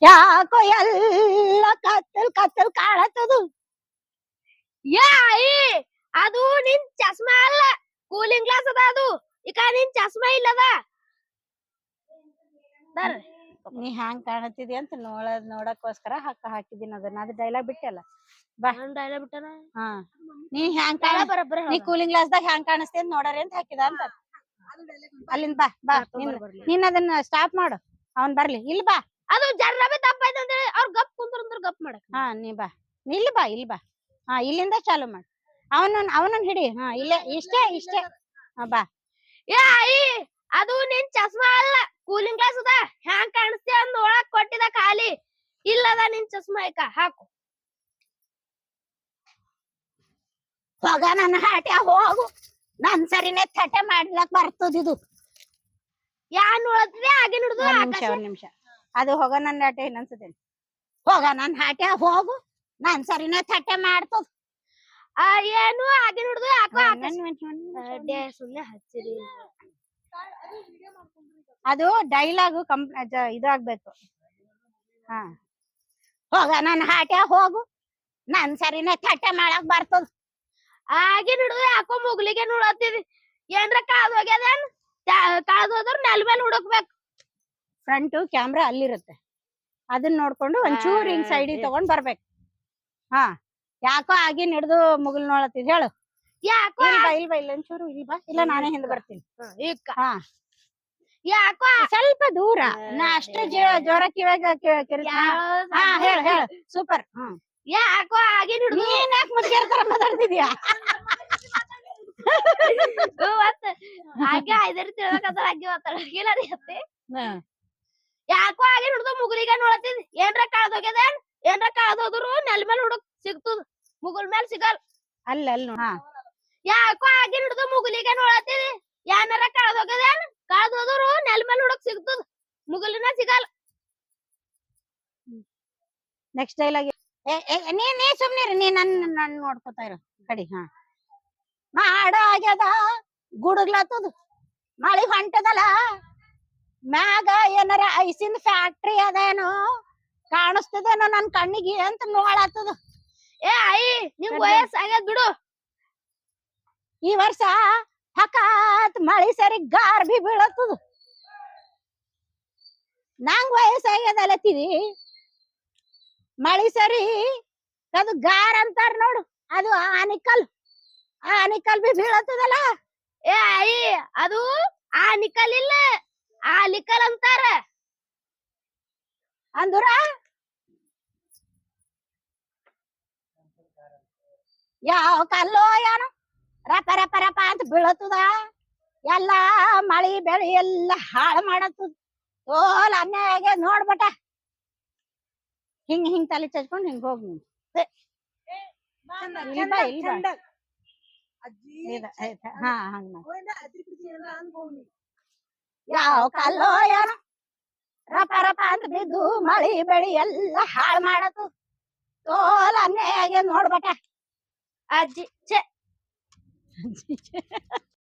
ಯಾಕೋ ಎಲ್ಲ ಕತ್ತಲ್ ಕತ್ತಲ್ ಕಾಣತ್ತದು. ಅದು ನಿನ್ ಚಸ್ಮಾ ಅಲ್ಲ, ಕೂಲಿಂಗ್ ಗ್ಲಾಸ್ ಅದ ಅದು. ಈಗ ನಿನ್ ಚಸ್ಮಾ ಇಲ್ಲದ. ನೀ ಹ್ಯಾಂಗ್ ಕಾಣತಿದಿ ಅಂತ ನೋಡಕ್ಕೋಸ್ಕರ ಹಾಕಿದೀನಿ ಅದನ್ನ. ಅದು ಡೈಲಾಗ್ ಬಿಟ್ಟಲ್ಲ ಬಾ. ಡೈಲಾಗ್ ಬಿಟ್ಟನ. ಹಾ, ನೀ ಹ್ಯಾಂಗ್ ನೀ ಕೂಲಿಂಗ್ ಗ್ಲಾಸ್ ದಾಗ ಹ್ಯಾಂಗ್ ಕಾಣಿಸ್ತಿ ಅಂತ ನೋಡಾರಿ ಅಂತ ಹಾಕಿದ ಅಂತ. ಅಲ್ಲಿಂದ ಬಾ ಬಾ, ನೀನ್ ಅದನ್ನ ಸ್ಟಾಪ್ ಮಾಡು, ಅವ್ನ್ ಬರ್ಲಿ. ಇಲ್ಲಿ ಬಾ, ಅದು ಜರ್ರಬಿ ತಪ್ಪಾಯ್ತು ಅಂತ ಹೇಳಿ ಅವ್ರು ಗಪ್ ಕುಂತ್ರ ಗಪ್ ಮಾಡಕ್. ಹಾ ನೀ ಬಾ, ಇಲ್ಲಿ ಬಾ, ಇಲ್ಲಿ ಬಾ. ಹಾ, ಇಲ್ಲಿಂದ ಚಾಲು ಮಾಡು. ಅವನನ್ನ ಹಿಡಿ. ಹಾ, ಇಲ್ಲೇ ಇಷ್ಟೇ ಇಷ್ಟೇ. ಹಾ ಬಾ. ಅದು ನಿನ್ ಚಸ್ಮಾ ಅಲ್ಲ, ಕೂಲಿಂಗ್ ಗ್ಲಾಸ್ ಅದ. ಹ್ಯಾಂಗ್ ಕಾಣಿಸ್ತಿ ಅಂತ ನೋಡಕ್ ಕೊಟ್ಟಿದ ಖಾಲಿ. ಇಲ್ಲದ ನಿನ್ ಚಸ್ಮಾ ಐಕ ಹಾಕು. ಹೋಗ ನನ್ನ ಹಾಟ್ಯಾ ಹೋಗು. ನನ್ ಸರಿನೇ ಥಟೆ ಮಾಡ್ಲಕ್ ಬರ್ತದಿದು. ಯಾನ್ ನೋಡತ್ರಿ ಆಗಿನ ಹಿಡ್ದು. ಒಂದ್ ನಿಮಿಷ ಅದು ಹೋಗ ನನ್ನ ಹಾಟೆ ಇನ್ನೊಂದ್ಸತಿ. ಹೋಗ ನನ್ ಹಾಟ್ಯಾ ಹೋಗು. ನನ್ ಸರಿನೇ ಥಟೆ ಮಾಡ್ತದ. ಏನು ಆಗಿನ ಹಿಡ್ದು ಯಾಕೋ ಸುಮ್ನೆ ಹಚ್ಚಿರಿ. ಅದು ಡೈಲಾಗು ಇದಾಗ್ಬೇಕು. ಹಾ, ಹೋಗ ನನ್ ಹಾಟ್ಯಾ ಹೋಗು. ನನ್ ಸರಿನೇ ಥಟೆ ಮಾಡಕ್ ಬರ್ತದ. ಆಗಿನ ಹಿಡ್ದು ಯಾಕೋ ಮುಗ್ಲಿಗೆ ನೋಡತ್ತಿದಿ. ಏನ್ರ ಕಾದ್ ಹೋಗ್ಯದೇನ್? ಕಾದ್ ಹೋದ್ರ ನೆಲ ಮೇಲೆ ಹುಡುಕ್ಬೇಕು. ಫ್ರಂಟ್ ಕ್ಯಾಮ್ರಾ ಅಲ್ಲಿರುತ್ತೆ, ಅದನ್ನ ನೋಡ್ಕೊಂಡು ಒಂಚೂರು ಹಿಂಗ್ ಸೈಡಿಗೆ ತಗೊಂಡ್ ಬರ್ಬೇಕು. ಹಾ, ಯಾಕೋ ಆಗಿನ ಹಿಡ್ದು ಮುಗಿಲ್ ನೋಡತ್ತಿದ್ ಹೇಳು. ಯಾಕೋ ಇಲ್ಬಾ ಒಂಚೂರು ಇಲ್ಬಾ, ಇಲ್ಲ ನಾನೇ ಹಿಂದ್ ಬರ್ತೀನಿ. ಹಾ, ಯಾಕೋ ಸ್ವಲ್ಪ ದೂರ. ನಾ ಅಷ್ಟೇ ಜೋರ ಕಿವಾಗ ಹಾ, ಹೇಳು ಹೇಳು. ಸೂಪರ್. ಹ್ಮ್, ಯಾಕೋ ಆಗಿನ ಹಿಡ್ದು ನೀನ್ ಯಾಕೆ ಮುದ್ಗೇರ್ ತರ ಮಾತಾಡ್ತಿದ್ಯಾ? ಹಾಗೆ ಐದರಿ ತಿಳ್ಕತ್ರ ಹಾಗೆ ಮಾತಾಡಕಿಲ್ಲ ರೀ ಅತ್ತೆ. ಯಾಕೋ ಆಗಿನ ಹಿಡ್ದು ಮುಗುಲಿಗೆ ನೋಡತ್ತಿದ್. ಏನ್ರ ಕಳ್ದ ಹೋಗ್ಯದೇನ್? ಏನ್ರ ಕಳ್ದ ಹೋದ್ರು ನೆಲ ಮೇಲೆ ಹುಡುಕ್ ಸಿಗ್ತದ, ಮುಗುಲ್ ಮೇಲೆ ಸಿಗಲ್. ಅಲ್ಲ. ಹಾ, ಯಾಕೋ ಆಗಿನ ಹಿಡ್ದು ಮುಗುಲಿಗೆ ನೋಡತ್ತಿದಿ. ಏನಾರ ಕಳ್ದ ಹೋಗ್ಯದೇನ್? ಕಳ್ದ ಹೋದ್ರು ನೆಲ ಮೇಲೆ ಹುಡುಕ್ ಸಿಗ್ತದ, ಮುಗುಲಿನ ಸಿಗಲ್. Next dialogue. ನೀ ಸುಮ್ನಿರಿ, ನೀ ನನ್ ನೋಡ್ಕೊತಾ ಇರು ಕಡಿ. ಹಾ, ಮಾಡ ಆಗ್ಯದ ಗುಡುಗ್ಲತ್ತದ, ಮಳಿ ಹೊಂಟದಲ್ಲ, ಮ್ಯಾಗ ಏನಾರ ಐಸಿನ ಫ್ಯಾಕ್ಟ್ರಿ ಅದೇನೋ ಕಾಣಿಸ್ತದೇನೋ ನನ್ ಕಣ್ಣಿಗೆ ಅಂತ ನೋಡತ್ತದ. ನಿಮ್ ವಯಸ್ಸಾಗ್ಯದ ಬಿಡು. ಈ ವರ್ಷ ಹಕಾತ್ ಮಳಿ ಸರಿ ಗಾರ್ ಬಿ ಬೀಳತ್ತದ. ನಂಗ್ ವಯಸ್ಸಾಗ್ಯದಲ್ಲತ್ತಿದಿ, ಮಳಿ ಸರಿ ಅದು ಗಾರ್ ಅಂತಾರ ನೋಡು, ಅದು ಆನಿಕಲ್ ಬಿ ಬೀಳತ್ತದಲ್ಲ. ಅದು ಆನಿಕಲ್ ಇಲ್ಲ, ಆಲಿಕಲ್ ಅಂತಾರ. ಅಂದ್ರ ಯಾವ ಕಲ್ಲೋ ಏನೋ ರಪ ರಪ ರಪ ಅಂತ ಬೀಳತ್ತದ. ಎಲ್ಲಾ ಮಳಿ ಬೆಳಿ ಎಲ್ಲ ಹಾಳು ಮಾಡತ್ತದ. ತೋಲ್ ಅನ್ಯಾಯ ನೋಡ್ಬಟ. ಹಿಂಗ್ ತಲೆ ಚಚ್ಕೊಂಡ್ ಹಿಂಗ್ ಹೋಗ್ ನೀನ್. ಹಾ, ಹಂಗ ಯಾವ ಕಲ್ಲೋ ಏನೋ ರಪ ರಪ ಅಂತ ಬಿದ್ದು ಮಳಿ ಬೆಳಿ ಎಲ್ಲ ಹಾಳು ಮಾಡತ್ತದ. ತೋಲ್ ಅನ್ಯಾಯ ನೋಡ್ಬಟ. ಅಜ್ಜಿ